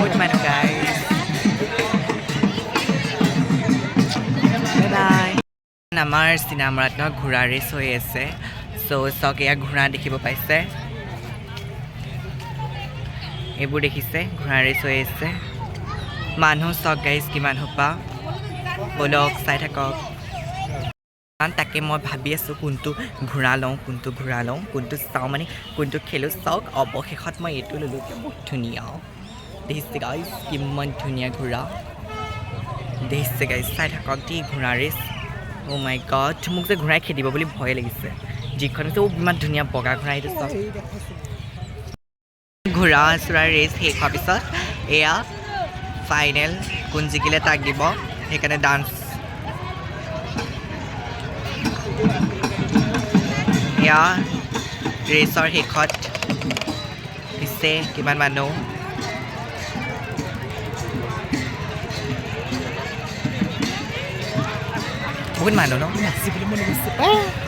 বহুত মানুহ guys bye আমাৰ চিনেমাত ন ঘোঁৰা ৰেচ হৈ আছে চ' চাওক এয়া ঘোঁৰা দেখিব পাইছে এইবোৰ দেখিছে ঘোঁৰা ৰেচ হৈ আছে মানুহ চাওক গাইজ কিমান সোপা বলক চাই থাকক তাকে মই ভাবি আছোঁ কোনটো ঘোঁৰা লওঁ কোনটো চাওঁ মানে কোনটো খেলোঁ চাওক অৱশেষত মই এইটো ল'লোঁ বহুত ধুনীয়া দেখিছে গাইজ কিমান ধুনীয়া ঘোঁৰা দেখিছে গাইজ চাই থাকক কি ঘোঁৰা ৰেচ অ' মাই গড মোক যে ঘোঁৰাই খেদিব বুলি ভয় লাগিছে যিখন আছে ইমান ধুনীয়া বগা ঘোঁৰা এইটো চাওক ঘোঁৰা চোৰা ৰেচ শেষ হোৱাৰ পিছত এয়া ফাইনেল কোন জিকিলে তাক দিব সেইকাৰণে ডান্স এয়া ৰেচৰ শেষত দিছে কিমান মানুহ বহুত মানুহ ন নাচিবলৈ মন গৈছে